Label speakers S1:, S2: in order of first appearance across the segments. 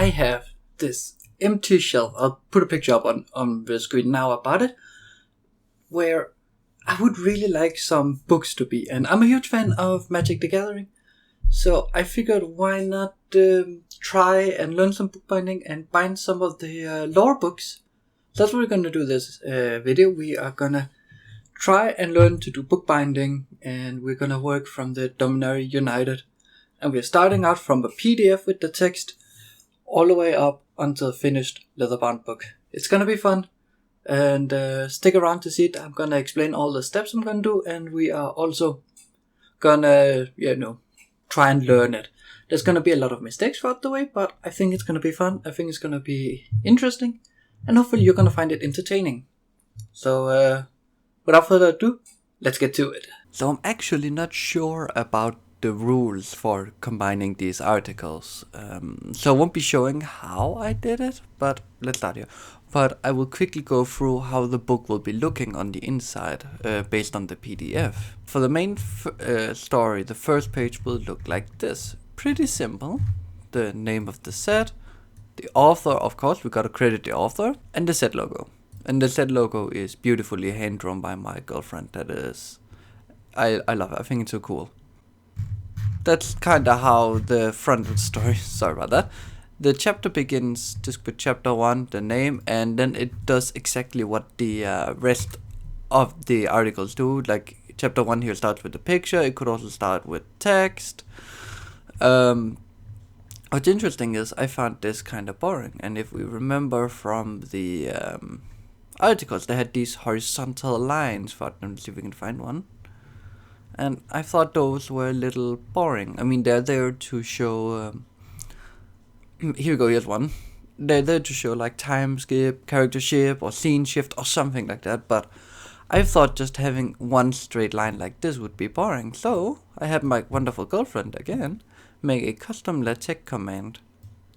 S1: I have this empty shelf. I'll put a picture up on the screen now about it, where I would really like some books to be. And I'm a huge fan of Magic the Gathering, so I figured why not try and learn some bookbinding and bind some of the lore books. That's what we're going to do this video. We are going to try and learn to do bookbinding, and we're going to work from the Dominaria United. And we're starting out from a PDF with the text all the way up until a finished leatherbound book. It's going to be fun, and stick around to see it. I'm going to explain all the steps I'm going to do, and we are also going to, try and learn it. There's going to be a lot of mistakes throughout the way, but I think it's going to be fun. I think it's going to be interesting, and hopefully you're going to find it entertaining. So, without further ado, let's get to it. So I'm actually not sure about the rules for combining these articles. So I won't be showing how I did it, but let's start here. But I will quickly go through how the book will be looking on the inside based on the PDF. For the main story, the first page will look like this. Pretty simple. The name of the set, the author, of course, we gotta credit the author, and the set logo. And the set logo is beautifully hand drawn by my girlfriend. That is, I love it. I think it's so cool. That's kind of how the front of the story, sorry about that. The chapter begins just with chapter 1, the name, and then it does exactly what the rest of the articles do. Like chapter 1 here starts with the picture, it could also start with text. What's interesting is I found this kind of boring, and if we remember from the articles, they had these horizontal lines for them. Let's see if we can find one. And I thought those were a little boring. I mean, they're there to show... here we go, here's one. They're there to show like time skip, character shift, or scene shift, or something like that. But I thought just having one straight line like this would be boring. So I had my wonderful girlfriend, again, make a custom LaTeX command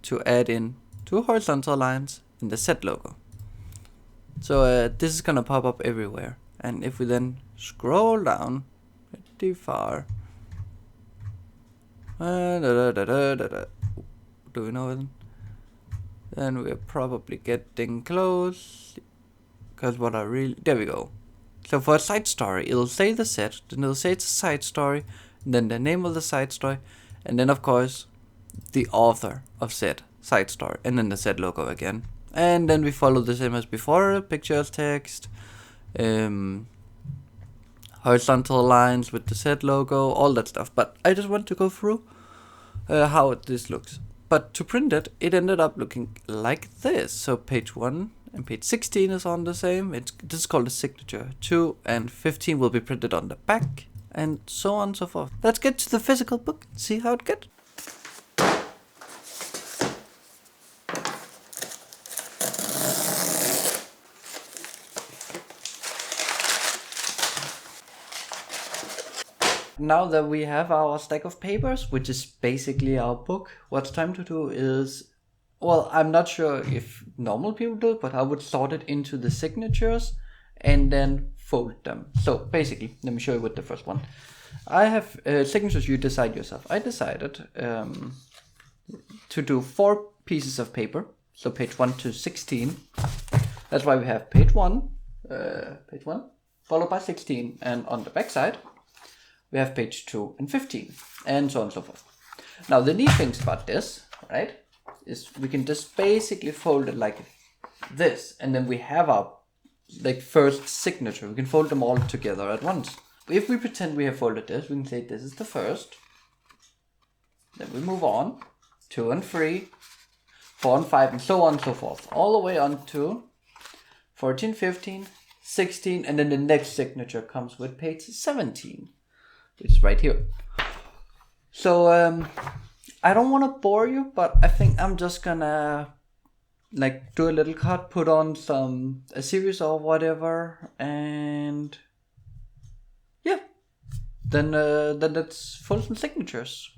S1: to add in 2 horizontal lines in the set logo. So this is going to pop up everywhere. And if we then scroll down pretty far. Do we know it? Then we're probably getting close. Because what I really... There we go. So for a side story, it'll say the set, then it'll say it's a side story, then the name of the side story, and then of course the author of said side story, and then the set logo again. And then we follow the same as before, pictures, text, horizontal lines with the set logo, all that stuff. But I just want to go through how this looks. But to print it, it ended up looking like this. So page 1 and page 16 is on the same. This is called a signature. 2 and 15 will be printed on the back, and so on and so forth. Let's get to the physical book and see how it gets. Now that we have our stack of papers, which is basically our book, what's time to do is, well, I'm not sure if normal people do it, but I would sort it into the signatures and then fold them. So basically, let me show you with the first one. I have signatures you decide yourself. I decided to do 4 pieces of paper, so page 1 to 16. That's why we have page 1, followed by 16, and on the back side, we have page 2 and 15, and so on and so forth. Now, the neat things about this, right, is we can just basically fold it like this, and then we have our first signature. We can fold them all together at once. If we pretend we have folded this, we can say this is the first. Then we move on, 2 and 3, 4 and 5, and so on and so forth, all the way on to 14, 15, 16, and then the next signature comes with page 17. Which is right here. So I don't want to bore you, but I think I'm just gonna do a little cut, put on a series or whatever, and yeah, then let's fold some signatures.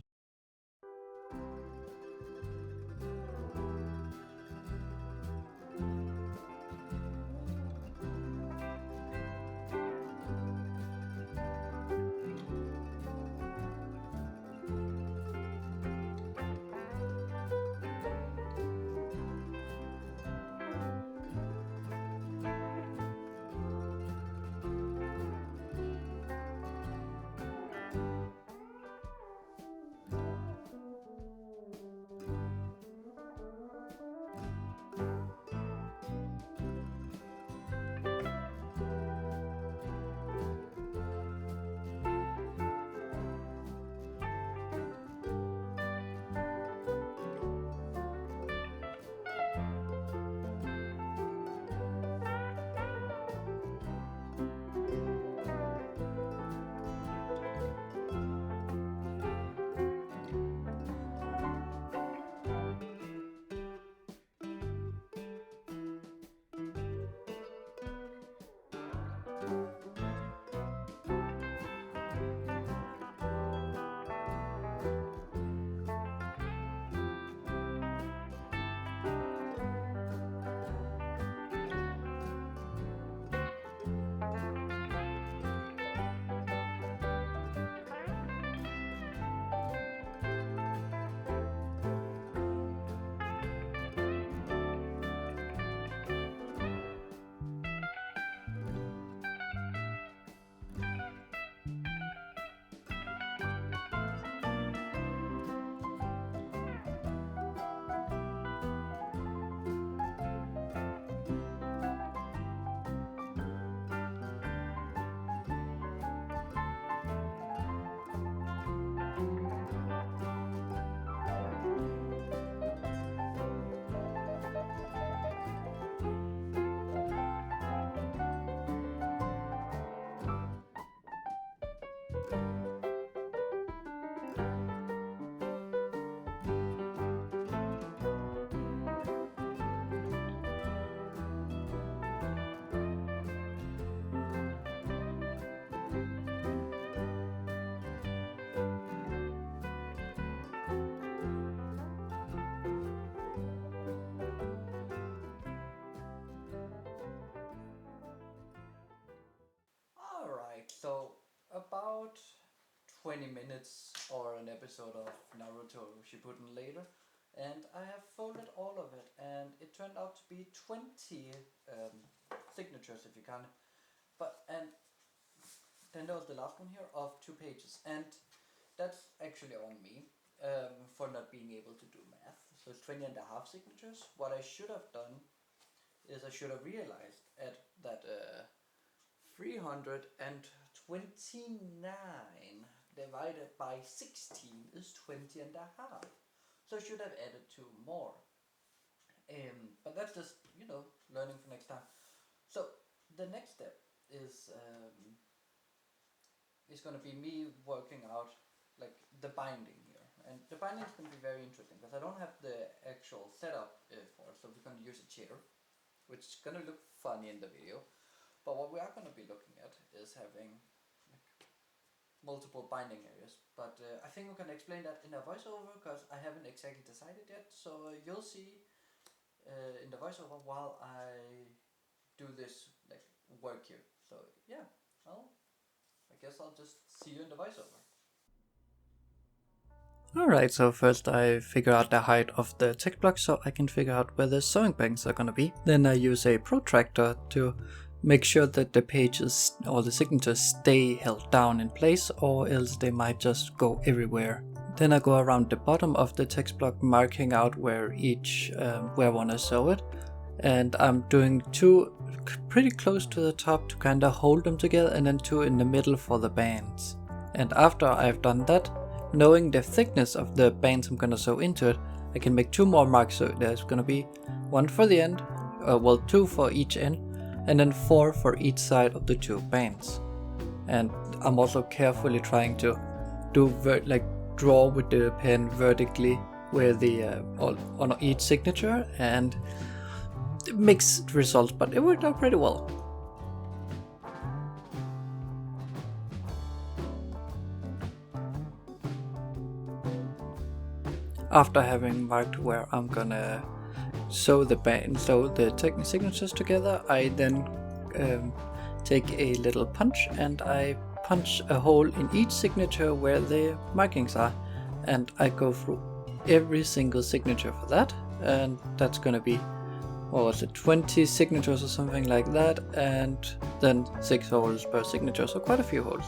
S1: 20 minutes or an episode of Naruto Shippuden later, and I have folded all of it, and it turned out to be 20 signatures if you count it. And then there was the last one here of 2 pages, and that's actually on me for not being able to do math. So it's 20 and a half signatures. What I should have done is I should have realized that 329 divided by 16 is 20 and a half. So I should have added 2 more. But that's just, learning for next time. So the next step is going to be me working out like the binding here. And the binding is going to be very interesting because I don't have the actual setup for it. So we're going to use a chair, which is going to look funny in the video. But what we are going to be looking at is having multiple binding areas. But I think we can explain that in a voiceover because I haven't exactly decided yet. So you'll see in the voiceover while I do this work here. So yeah, well, I guess I'll just see you in the voiceover. Alright, so first I figure out the height of the text block so I can figure out where the sewing banks are gonna be. Then I use a protractor to make sure that the pages or the signatures stay held down in place, or else they might just go everywhere. Then I go around the bottom of the text block marking out where I want to sew it, and I'm doing 2 pretty close to the top to kind of hold them together, and then 2 in the middle for the bands. And after I've done that, knowing the thickness of the bands I'm gonna sew into it, I can make 2 more marks, so there's gonna be 1 for the end, 2 for each end, and then 4 for each side of the 2 bands. And I'm also carefully trying to draw with the pen vertically where on each signature, and mixed results, but it worked out pretty well. After having marked where I'm gonna sew the signatures together, I then take a little punch and I punch a hole in each signature where the markings are, and I go through every single signature for that, and that's gonna be 20 signatures or something like that, and then 6 holes per signature, so quite a few holes.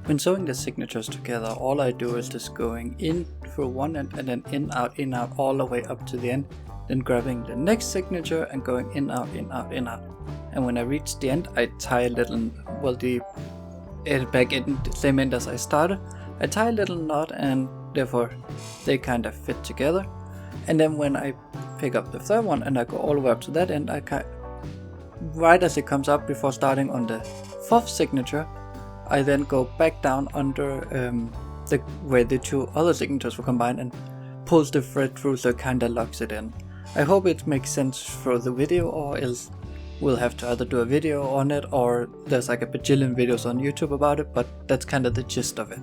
S1: When sewing the signatures together, all I do is just going in through one end and then in, out, all the way up to the end, then grabbing the next signature and going in, out, in, out, in, out. And when I reach the end, I tie a little, back in the same end as I started. I tie a little knot and therefore they kind of fit together. And then when I pick up the third one and I go all the way up to that end, right as it comes up before starting on the fourth signature, I then go back down under where the two other signatures were combined and pulls the thread through, so it kinda locks it in. I hope it makes sense for the video, or else we'll have to either do a video on it, or there's like a bajillion videos on YouTube about it, but that's kinda the gist of it.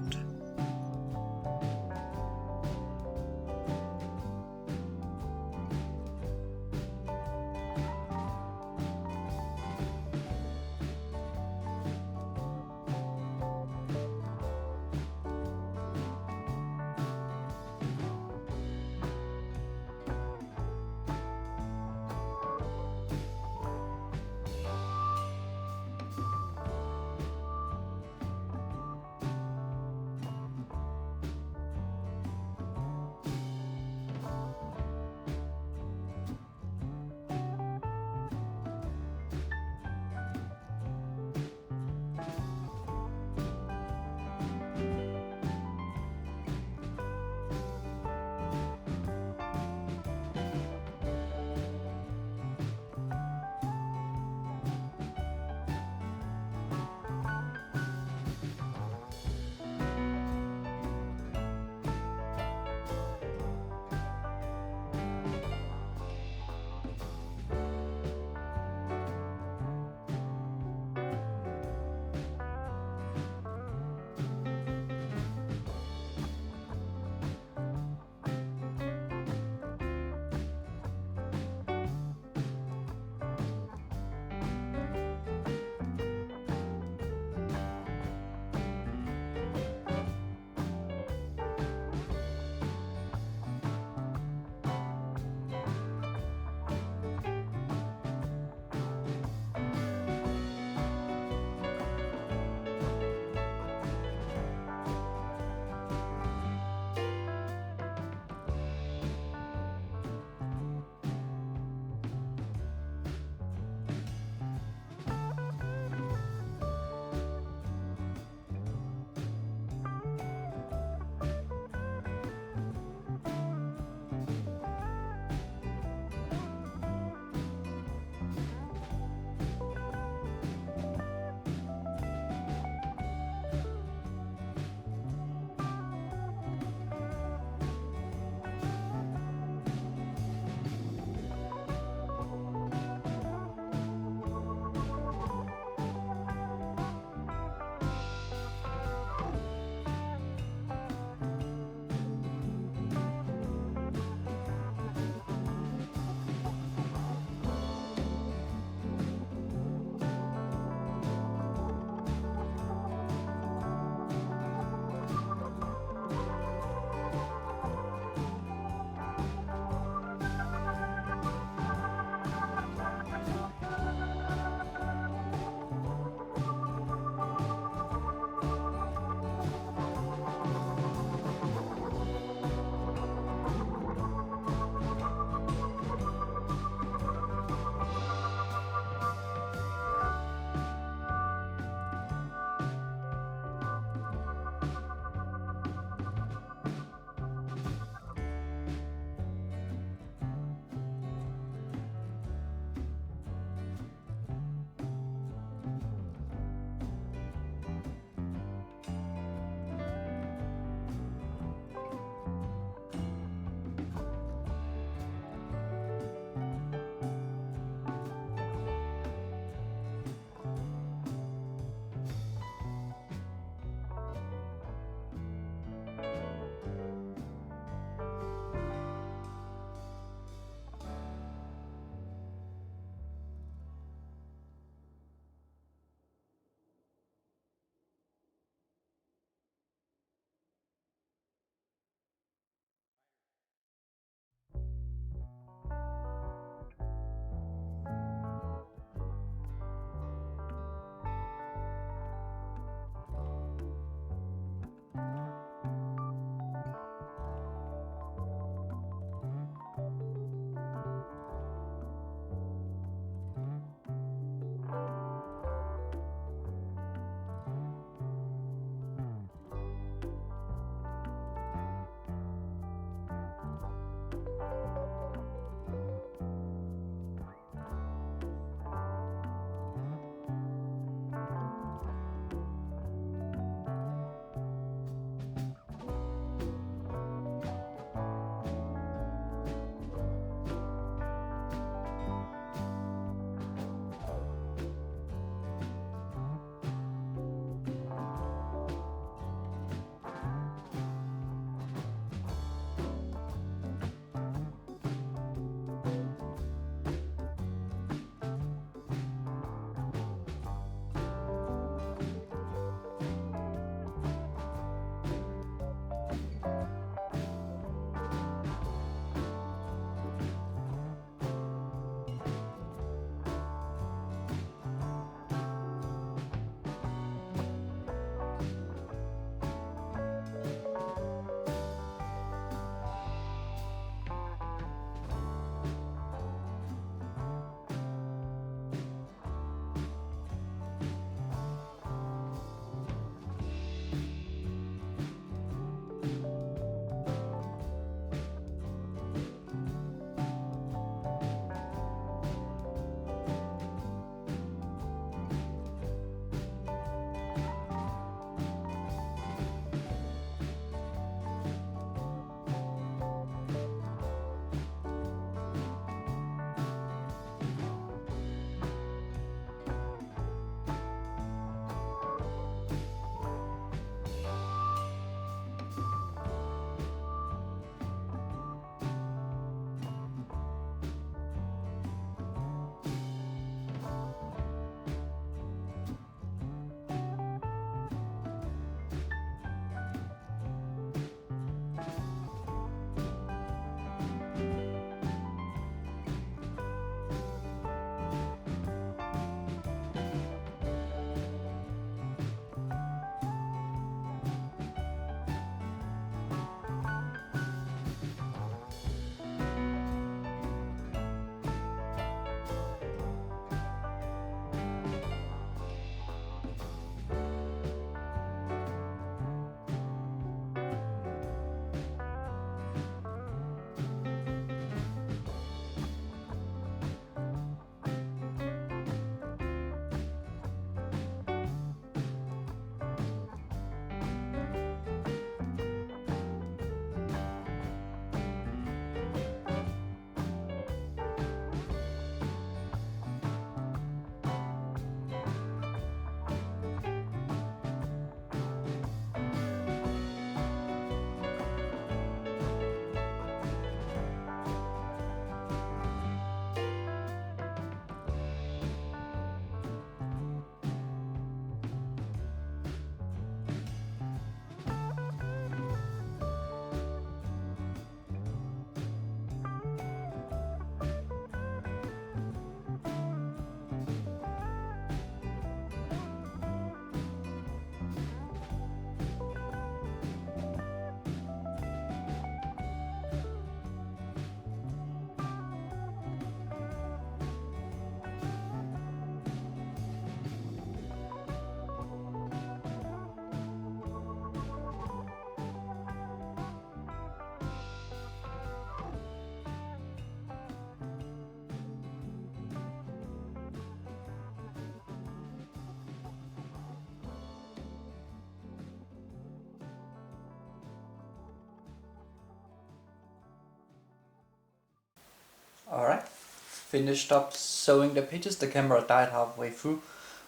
S1: finished up sewing the pages. The camera died halfway through,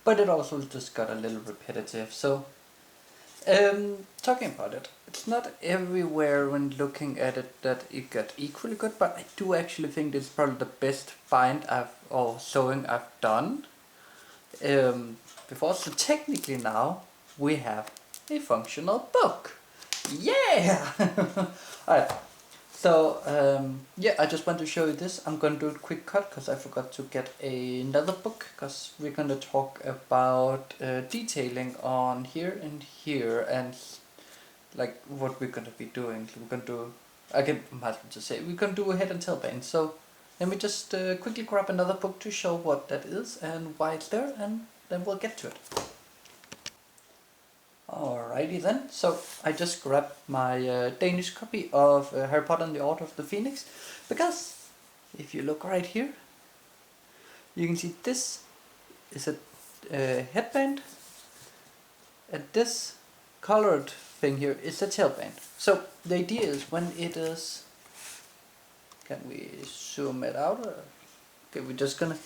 S1: but it also just got a little repetitive. So, talking about it, it's not everywhere when looking at it that it got equally good, but I do actually think it's probably the best sewing I've done before. So technically now we have a functional book. Yeah! Alright, so yeah, I just want to show you this. I'm gonna do a quick cut because I forgot to get another book, because we're gonna talk about detailing on here and here, and like what we're gonna be doing. We're gonna do, I can imagine to say, we're gonna do a head and tail band. So let me just quickly grab another book to show what that is and why it's there, and then we'll get to it. Alrighty then, so I just grabbed my Danish copy of Harry Potter and the Order of the Phoenix, because if you look right here, you can see this is a headband, and this colored thing here is a tailband. So the idea is when it is, can we zoom it out? Okay, we're just gonna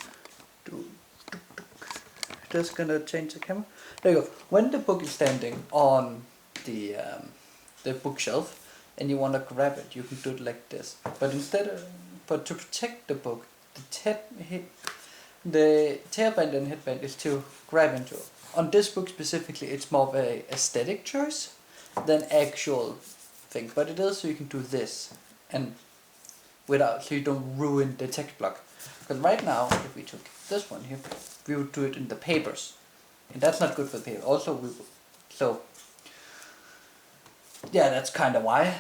S1: change the camera. There you go. When the book is standing on the bookshelf and you want to grab it, you can do it like this. But to protect the book, the tailband and headband is to grab into. On this book specifically, it's more of a aesthetic choice than actual thing. But it is so you can do this and so you don't ruin the text block. Because right now, if we took this one here, we would do it in the papers, and that's not good for the paper. Also, yeah, that's kind of why.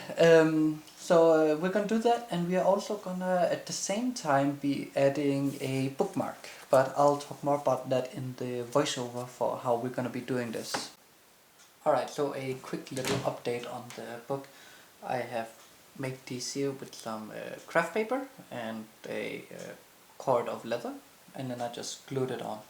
S1: So we're gonna do that, and we are also gonna at the same time be adding a bookmark. But I'll talk more about that in the voiceover for how we're gonna be doing this. Alright, so a quick little update on the book. I have made these here with some craft paper and a cord of leather, and then I just glued it on.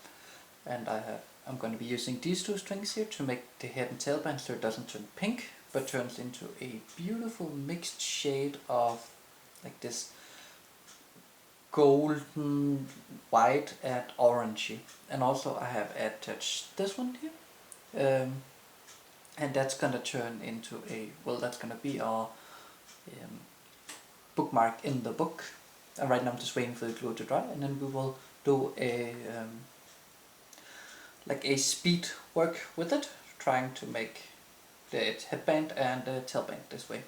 S1: And I'm going to be using these two strings here to make the head and tail band, so it doesn't turn pink but turns into a beautiful mixed shade of like this golden white and orangey. And also I have attached this one here, and that's gonna turn into that's gonna be our bookmark in the book. And right now I'm just waiting for the glue to dry, and then we will do a speed work with it, trying to make the headband and the tailband this way.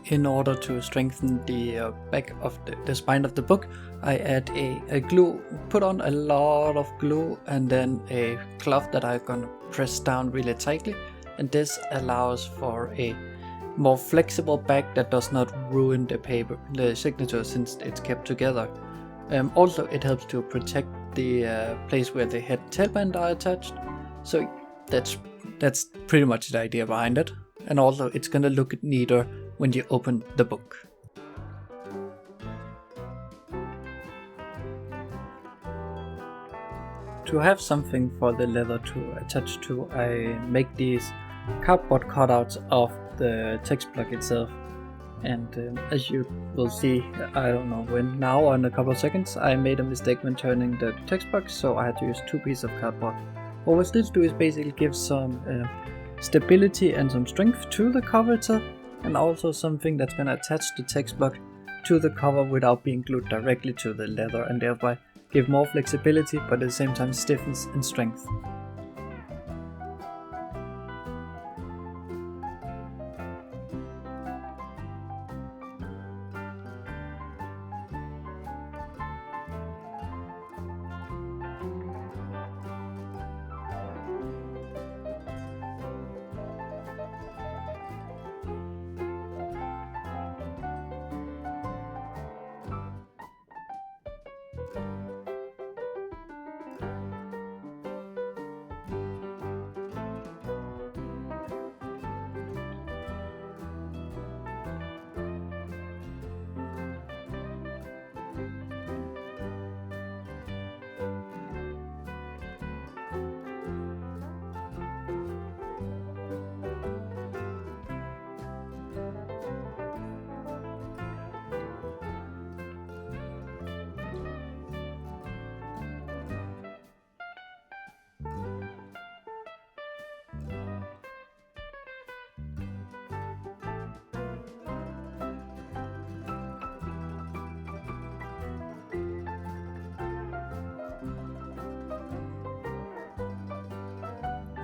S1: In order to strengthen the back of the spine of the book, I add a glue, put on a lot of glue, and then a cloth that I'm gonna press down really tightly, and this allows for a more flexible back that does not ruin the signature, since it's kept together. Also, it helps to protect the place where the head and tailband are attached. So that's pretty much the idea behind it. And also, it's gonna look neater when you open the book. To have something for the leather to attach to, I make these cardboard cutouts of the text block itself. And as you will see, I don't know when, now or in a couple of seconds, I made a mistake when turning the text box, so I had to use 2 pieces of cardboard. What we'll still do is basically give some stability and some strength to the cover itself, and also something that's going to attach the text block to the cover without being glued directly to the leather, and thereby give more flexibility but at the same time stiffness and strength.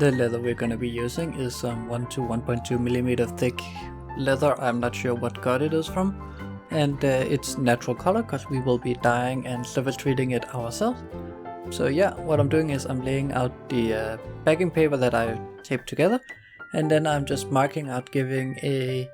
S1: The leather we're going to be using is some 1 to 1.2 millimeter thick leather. I'm not sure what cut it is from, and it's natural color because we will be dyeing and silver treating it ourselves. So yeah, what I'm doing is I'm laying out the packing paper that I taped together, and then I'm just marking out, giving a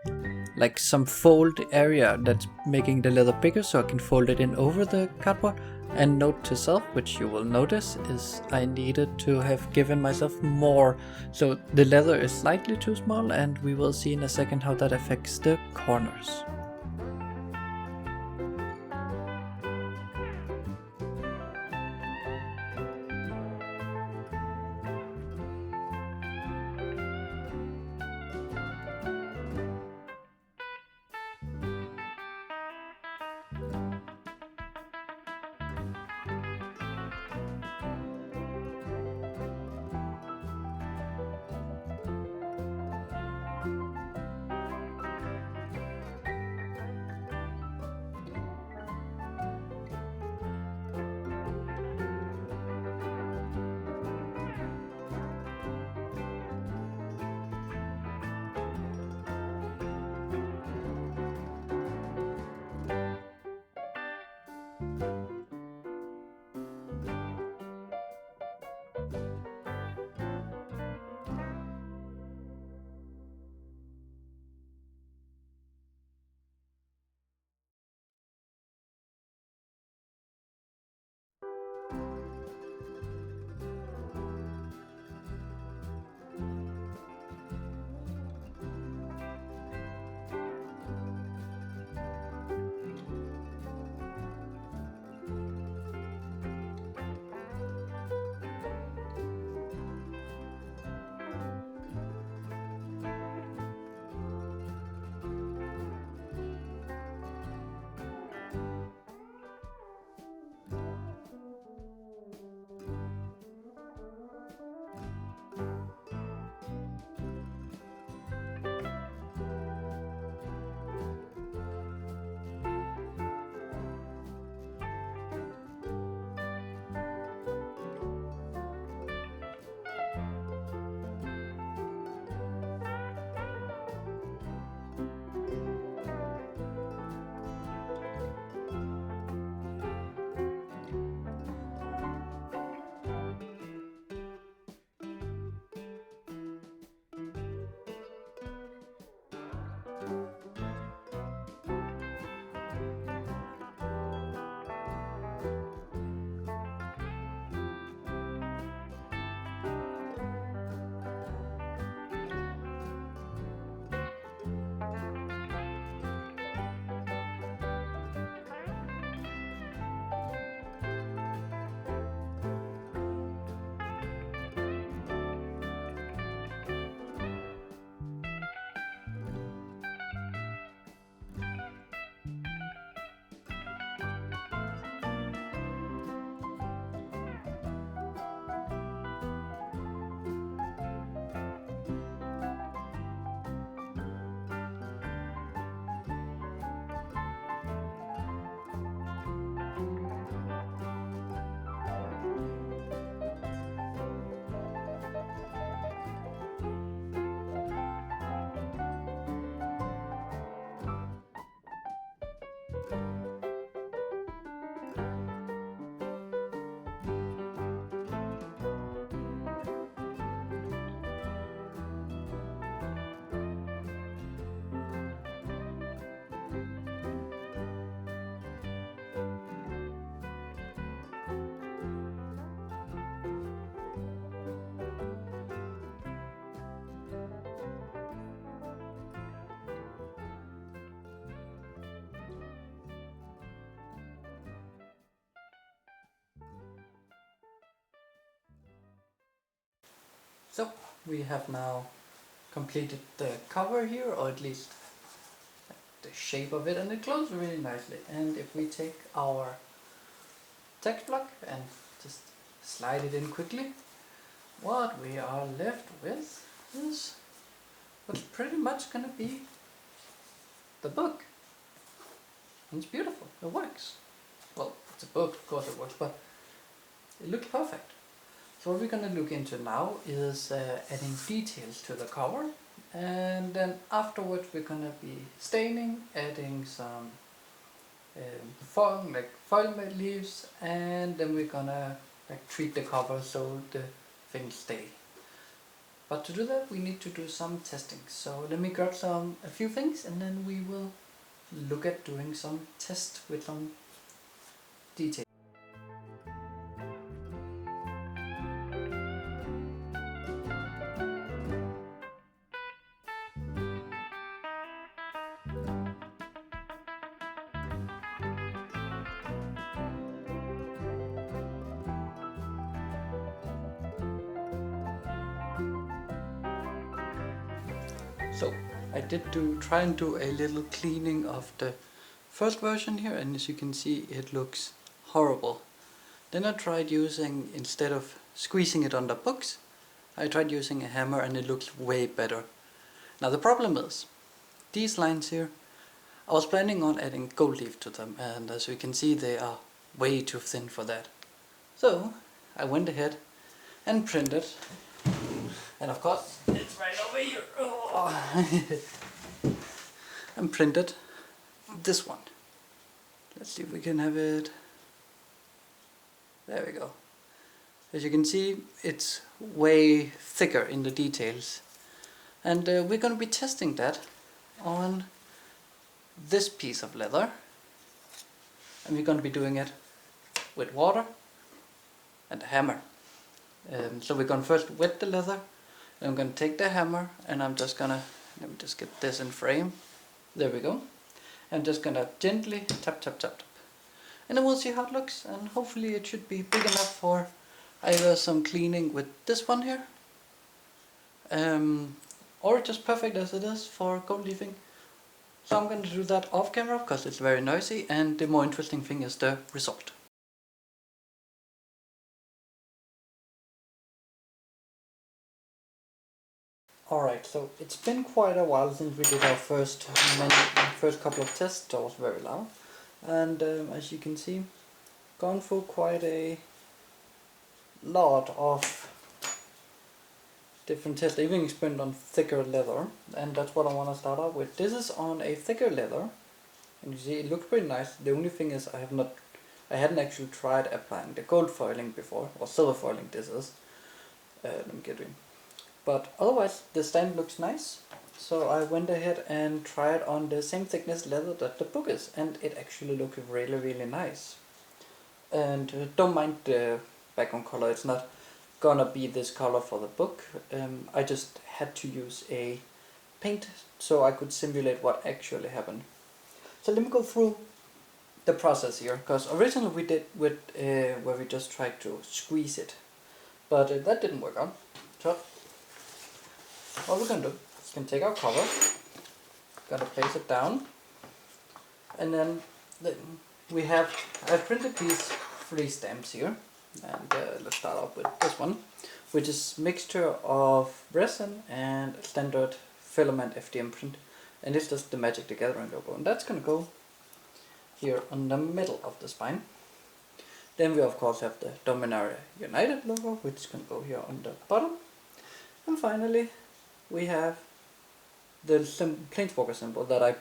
S1: some fold area that's making the leather bigger so I can fold it in over the cardboard. And note to self, which you will notice, is I needed to have given myself more, so the leather is slightly too small, and we will see in a second how that affects the corners. So we have now completed the cover here, or at least the shape of it, and it closes really nicely. And if we take our text block and just slide it in quickly, what we are left with is what's pretty much gonna be the book. And it's beautiful, it works. Well, it's a book, of course it works, but it looks perfect. So what we're gonna look into now is adding details to the cover, and then afterwards we're gonna be staining, adding some foil leaves, and then we're gonna treat the cover so the things stay. But to do that we need to do some testing. So let me grab a few things, and then we will look at doing some tests with some details. So I did try and do a little cleaning of the first version here, and as you can see it looks horrible. Then I tried using, instead of squeezing it on the books, I tried using a hammer, and it looks way better. Now the problem is, these lines here, I was planning on adding gold leaf to them, and as you can see they are way too thin for that. So I went ahead and printed, and of course it's right over here. Oh. And printed this one. Let's see if we can have it. There we go. As you can see, it's way thicker in the details, and we're going to be testing that on this piece of leather, and we're going to be doing it with water and a hammer. So we're going to first wet the leather, and I'm going to take the hammer, and I'm just gonna, let me just get this in frame. There we go. I'm just gonna gently tap tap tap tap, and then we'll see how it looks, and hopefully it should be big enough for either some cleaning with this one here, or just perfect as it is for gold leafing. So I'm going to do that off camera because it's very noisy, and the more interesting thing is the result. Alright, so it's been quite a while since we did our first couple of tests. That was very loud, and as you can see, gone through quite a lot of different tests. I even experimented on thicker leather, and that's what I want to start out with. This is on a thicker leather, and you see it looks pretty nice. The only thing is I hadn't actually tried applying the gold foiling before, or silver foiling this is. Let me get in. But otherwise the stamp looks nice, so I went ahead and tried on the same thickness leather that the book is, and it actually looks really nice. And don't mind the background color, it's not gonna be this color for the book. I just had to use a paint so I could simulate what actually happened. So let me go through the process here, because originally we did with where we just tried to squeeze it, but that didn't work out. So what we're gonna do is we can take our cover, gotta place it down, and then I've printed these 3 stamps here, and let's start off with this one, which is mixture of resin and standard filament FDM print, and it's just the Magic the Gathering logo, and that's gonna go here on the middle of the spine. Then we of course have the Dominaria United logo, which is gonna go here on the bottom, and finally we have the Planeswalker symbol that I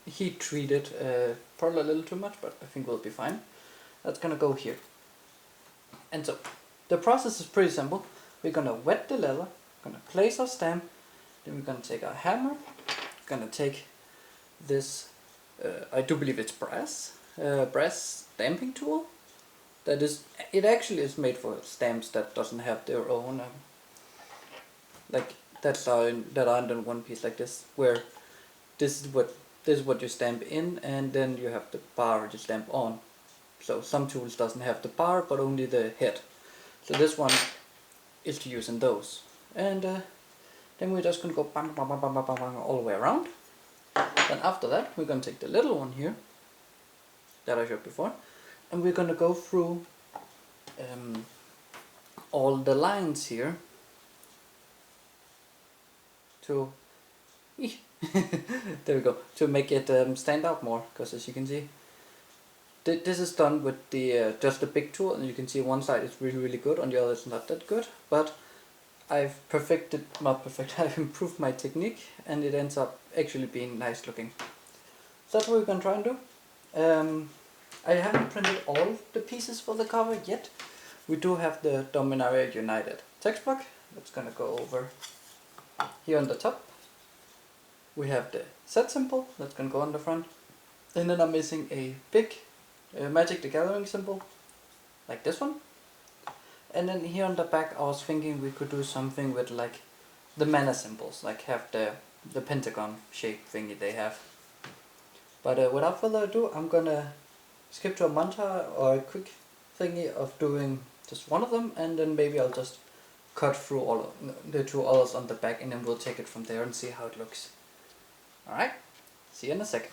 S1: heat treated, probably a little too much, but I think we'll be fine. That's gonna go here. And so the process is pretty simple. We're gonna wet the leather, gonna place our stamp, then we're gonna take our hammer, gonna take this, I do believe it's brass stamping tool. It actually is made for stamps that doesn't have their own that aren't in one piece like this, where this is what you stamp in, and then you have the bar you stamp on. So some tools doesn't have the bar but only the head. So this one is to use in those. And then we're just gonna go bang, bang, bang, bang, bang, bang, bang, all the way around. Then after that we're gonna take the little one here that I showed before, and we're gonna go through all the lines here to there we go, to make it stand out more, because as you can see This is done with the just the big tool, and you can see one side is really good, on the other it's not that good. But I've I've improved my technique, and it ends up actually being nice looking. So that's what we're gonna try and do. I haven't printed all the pieces for the cover yet. We do have the Dominaria United textbook. That's gonna go over here on the top. We have the set symbol that's gonna go on the front. And then I'm missing a big Magic the Gathering symbol, like this one. And then here on the back I was thinking we could do something with like the mana symbols, like have the pentagon shape thingy they have. But without further ado, I'm gonna skip to a montage or a quick thingy of doing just one of them, and then maybe I'll just cut through all of the two others on the back, and then we'll take it from there and see how it looks. Alright, see you in a second.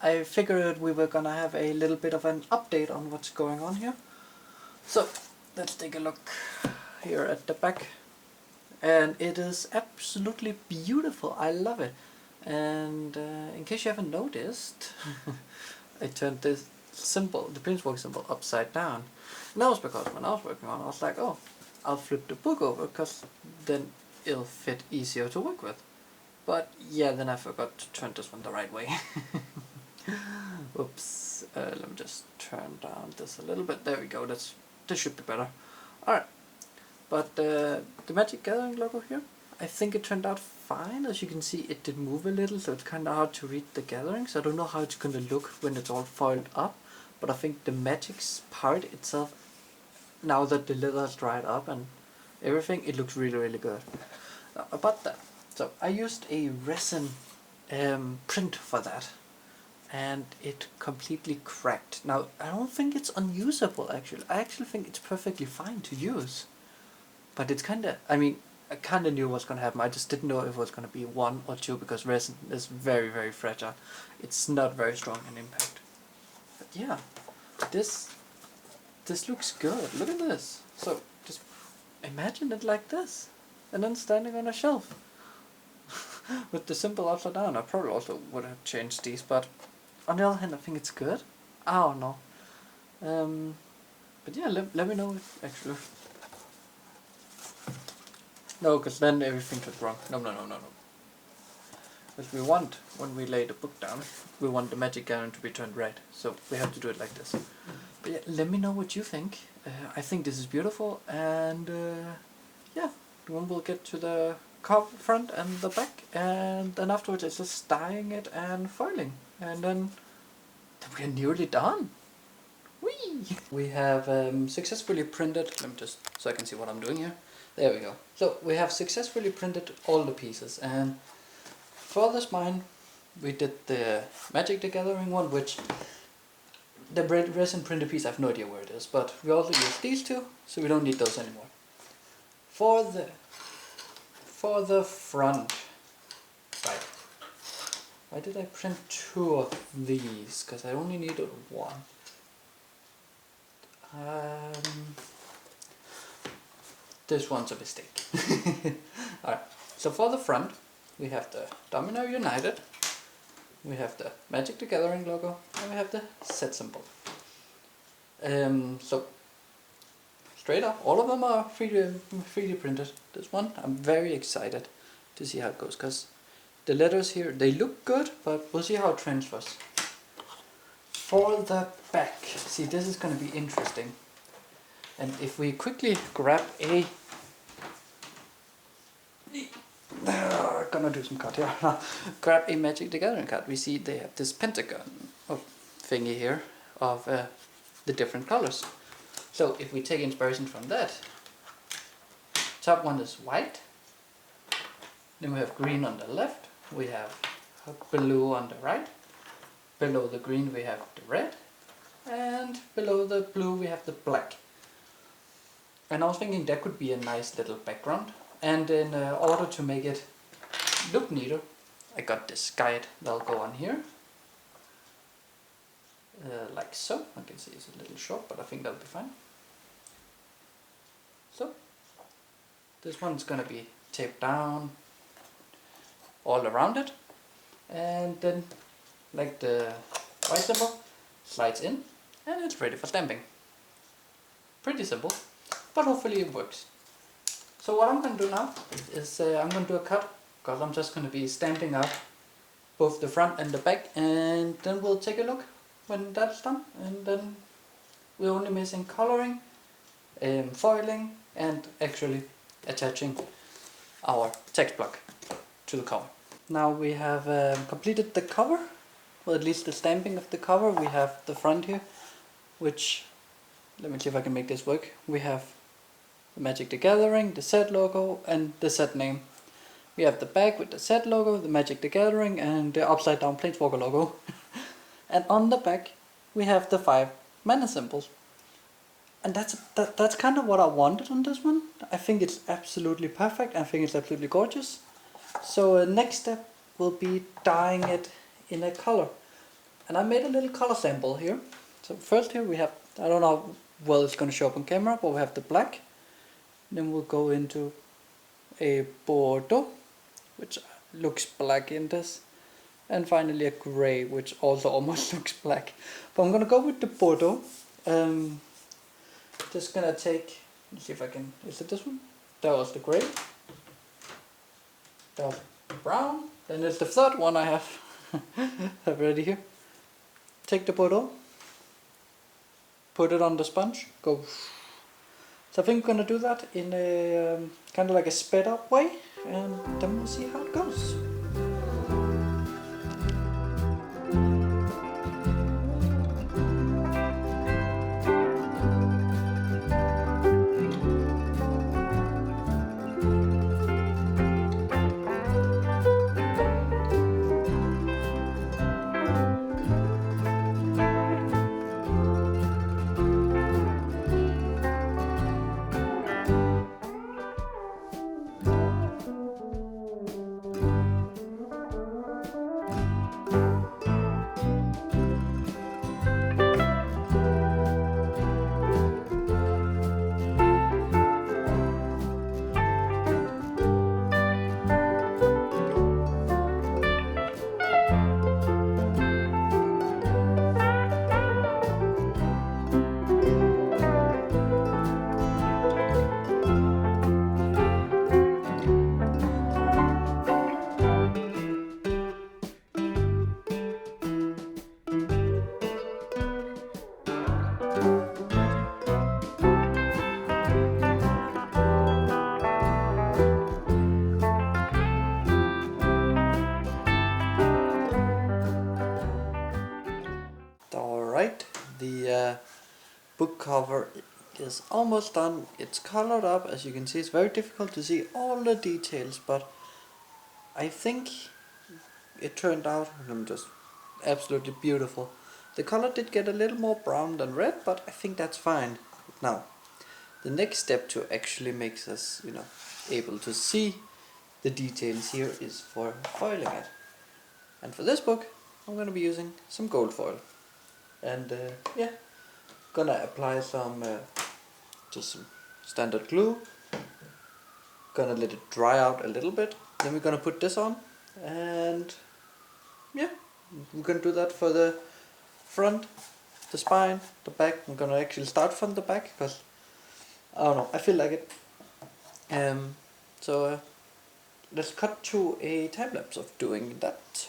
S1: I figured we were gonna have a little bit of an update on what's going on here. So let's take a look here at the back, and it is absolutely beautiful. I love it. And in case you haven't noticed, I turned this symbol, the Princework symbol, upside down. And that was because when I was working on it, I was like, oh, I'll flip the book over because then it'll fit easier to work with. But yeah, then I forgot to turn this one the right way. Oops. Let me just turn down this a little bit. There we go. This should be better. Alright. But the Magic Gathering logo here, I think it turned out fine. As you can see, it did move a little, so it's kind of hard to read the gatherings. I don't know how it's going to look when it's all foiled up, but I think the Magic's part itself, now that the leather has dried up and everything, it looks really good. Now, about that, so I used a resin print for that, and it completely cracked. Now, I don't think it's unusable actually. I actually think it's perfectly fine to use. But it's kinda, I mean, I kinda knew what's gonna happen. I just didn't know if it was gonna be 1 or 2 because resin is very fragile. It's not very strong in impact. But yeah, this looks good. Look at this. So just imagine it like this, and then standing on a shelf with the symbol upside down. I probably also would have changed these, but on the other hand, I think it's good. I don't know. But yeah, let me know if actually. No, because then everything goes wrong. No. Because we want, when we lay the book down, we want the Magic Gathering to be turned red. So we have to do it like this. But yeah, let me know what you think. I think this is beautiful, and yeah, then we'll get to the front and the back, and then afterwards it's just dyeing it and foiling, and then we're nearly done. Whee! We have successfully printed, let me just, so I can see what I'm doing here. There we go. So we have successfully printed all the pieces, and for this mine we did the Magic the Gathering one, which the resin printed piece, I have no idea where it is, but we also use these two, so we don't need those anymore. For the front side, why did I print 2 of these? Because I only needed 1. This one's a mistake. Alright, so for the front, we have the Domino United, we have the Magic the Gathering logo, and we have the set symbol. So, straight up, all of them are 3D printed. This one, I'm very excited to see how it goes, because the letters here, they look good, but we'll see how it transfers. For the back, see, this is going to be interesting. And if we quickly grab a... gonna do some cut here. Grab a Magic the Gathering card. We see they have this pentagon thingy here of the different colors. So if we take inspiration from that, top one is white, then we have green on the left, we have blue on the right, below the green we have the red, and below the blue we have the black. And I was thinking that could be a nice little background, and in order to make it look neater, I got this guide that'll go on here, like so. I can see it's a little short, but I think that'll be fine. So this one's gonna be taped down all around it, and then like the white symbol slides in, and it's ready for stamping. Pretty simple, but hopefully it works. So what I'm going to do now is I'm going to do a cut, because I'm just going to be stamping out both the front and the back, and then we'll take a look when that's done, and then we're only missing coloring, foiling, and actually attaching our text block to the cover. Now we have completed the cover, well, at least the stamping of the cover. We have the front here, which, let me see if I can make this work. We have the Magic the Gathering, the set logo, and the set name. We have the back with the set logo, the Magic the Gathering, and the upside down Planeswalker logo. And on the back we have the 5 mana symbols. And that's kind of what I wanted on this one. I think it's absolutely perfect. I think it's absolutely gorgeous. So next step will be dyeing it in a color. And I made a little color sample here. So first here we have, I don't know well it's going to show up on camera, but we have the black. Then we'll go into a Bordeaux, which looks black in this. And finally a grey, which also almost looks black. But I'm going to go with the Bordeaux. Just going to take, let's see if I can, is it this one? That was the grey. That was brown. Then there's the third one I have, have ready here. Take the Bordeaux. Put it on the sponge. Go. So I think I'm going to do that in a kind of like a sped up way, and then we'll see how it goes. Alright, the book cover is almost done. It's colored up, as you can see. It's very difficult to see all the details, but I think it turned out just absolutely beautiful. The color did get a little more brown than red, but I think that's fine. Now, the next step to actually makes us, able to see the details here is for foiling it. And for this book, I'm going to be using some gold foil. And gonna apply some just some standard glue. Gonna let it dry out a little bit. Then we're gonna put this on, and yeah, we're gonna do that for the front, the spine, the back. I'm gonna actually start from the back because I don't know, I feel like it. So let's cut to a time lapse of doing that.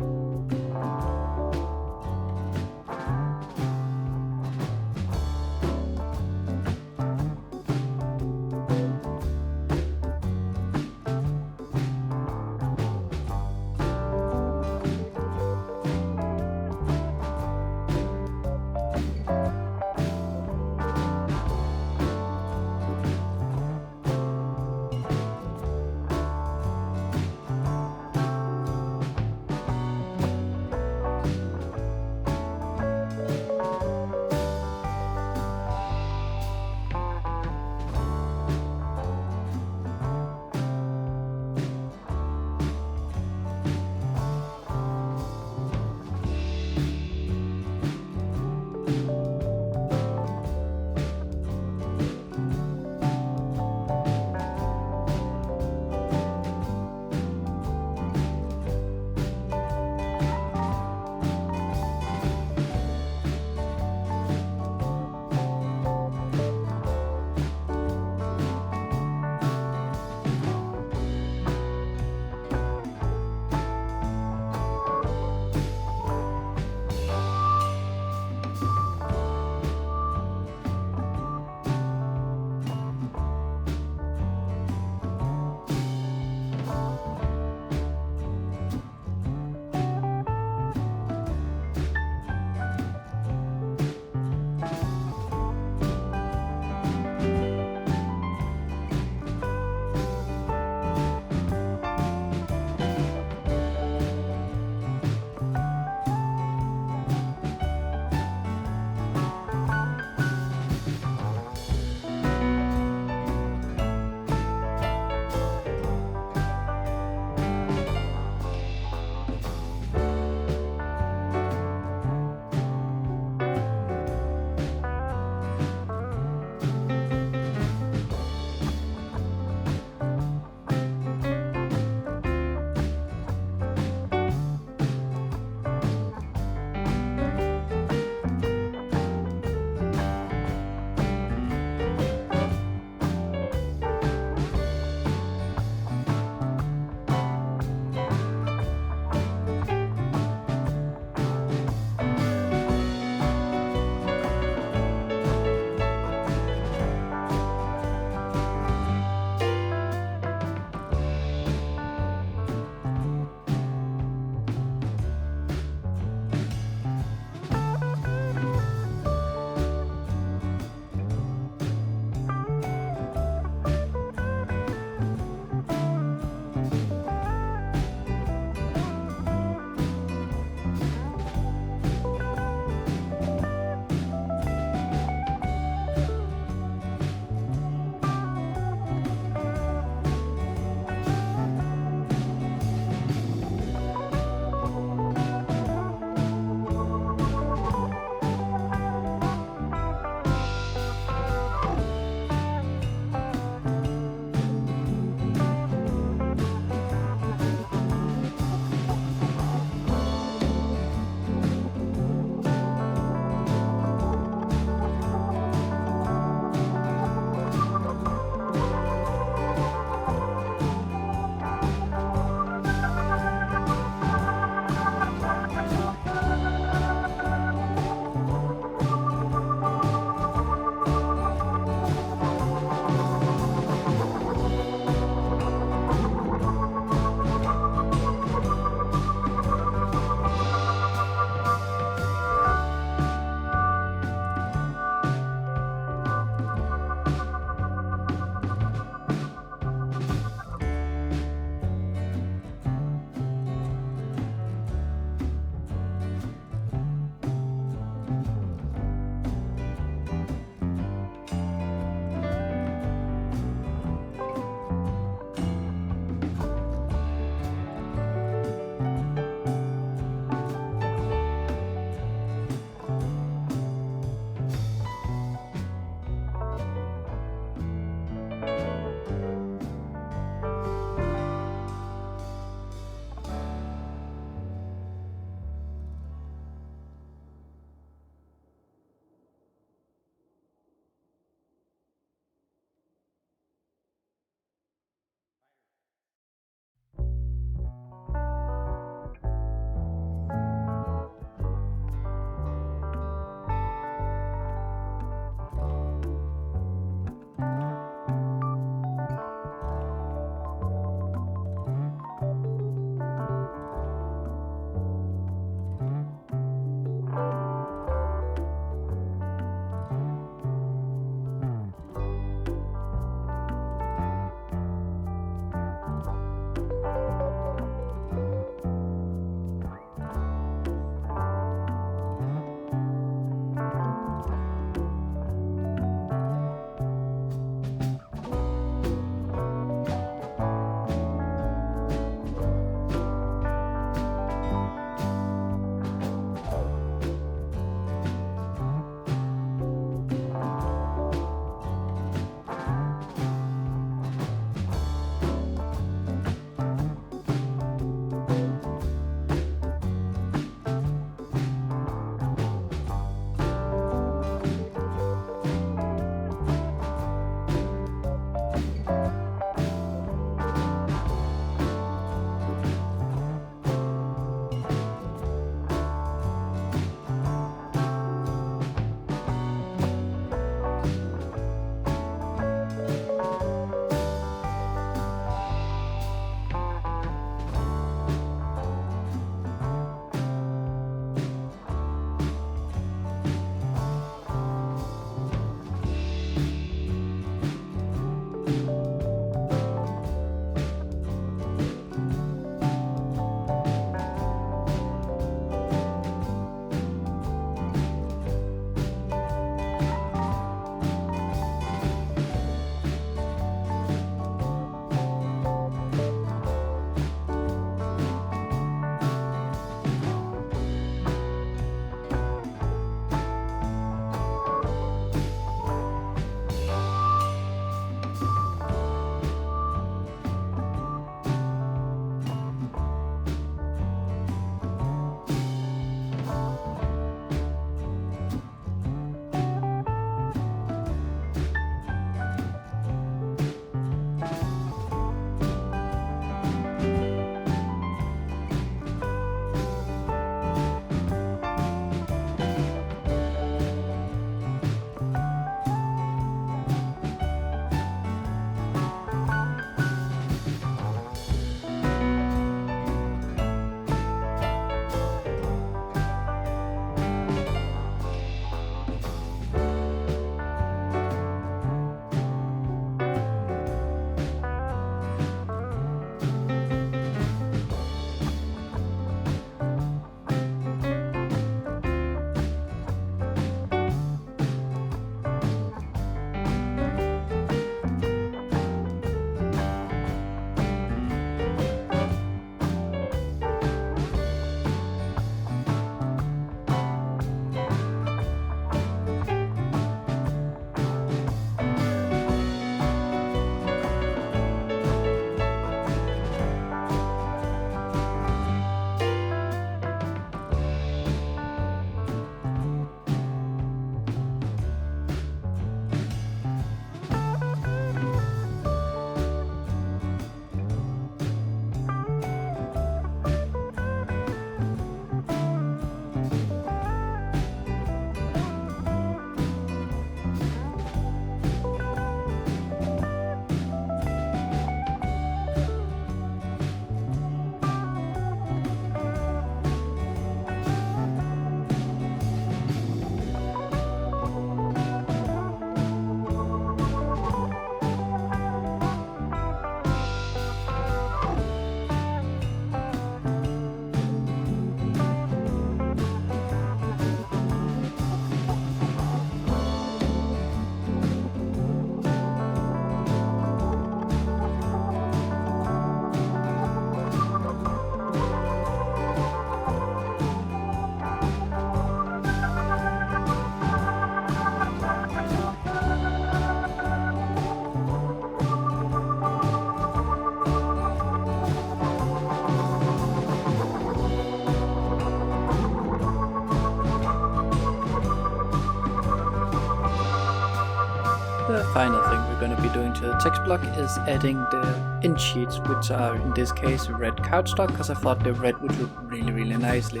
S1: The final thing we're going to be doing to the text block is adding the end sheets, which are in this case red cardstock, because I thought the red would look really nicely.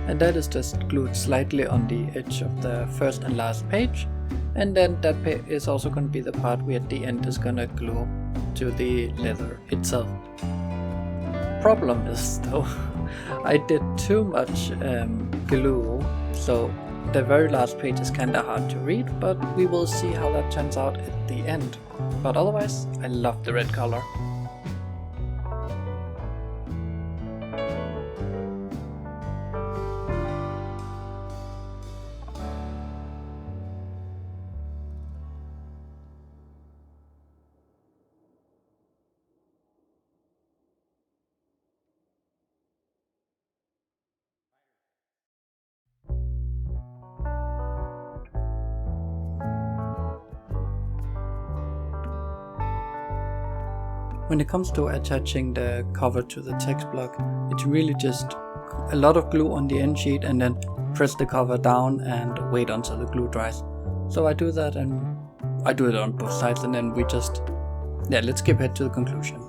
S1: And that is just glued slightly on the edge of the first and last page, and then that is also going to be the part where at the end is going to glue to the leather itself. Problem is though, I did too much glue, so the very last page is kinda hard to read, but we will see how that turns out at the end. But otherwise, I love the red color. When it comes to attaching the cover to the text block, it's really just a lot of glue on the end sheet and then press the cover down and wait until the glue dries. So I do that, and I do it on both sides, and then we just, let's skip ahead to the conclusion.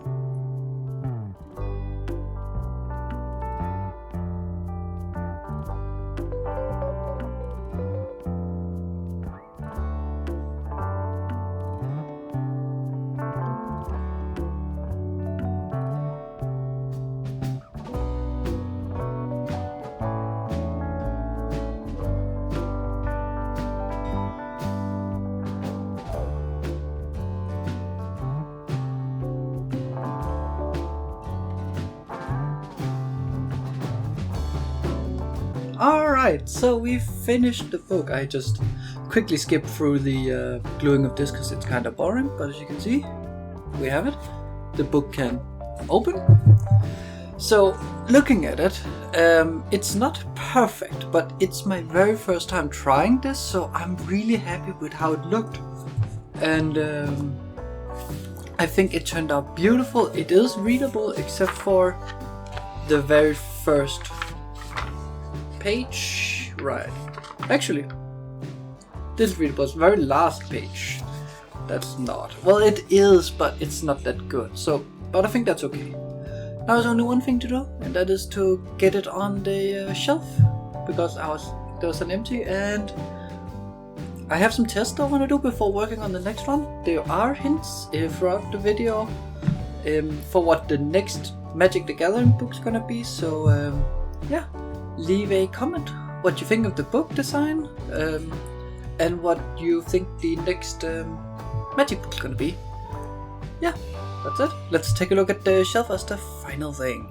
S1: Alright, so we've finished the book. I just quickly skipped through the gluing of this because it's kind of boring, but as you can see, we have it. The book can open. So, looking at it, it's not perfect, but it's my very first time trying this, so I'm really happy with how it looked. And I think it turned out beautiful. It is readable, except for the very first page. Right. Actually, this is readable. It's the very last page. That's not. Well, it is, but it's not that good. So, but I think that's okay. Now there's only one thing to do, and that is to get it on the shelf, because there was an empty, and I have some tests I want to do before working on the next one. There are hints throughout the video for what the next Magic the Gathering book's gonna be. So yeah, leave a comment what you think of the book design and what you think the next Magic book's gonna be. Yeah, that's it. Let's take a look at the shelf as the final thing.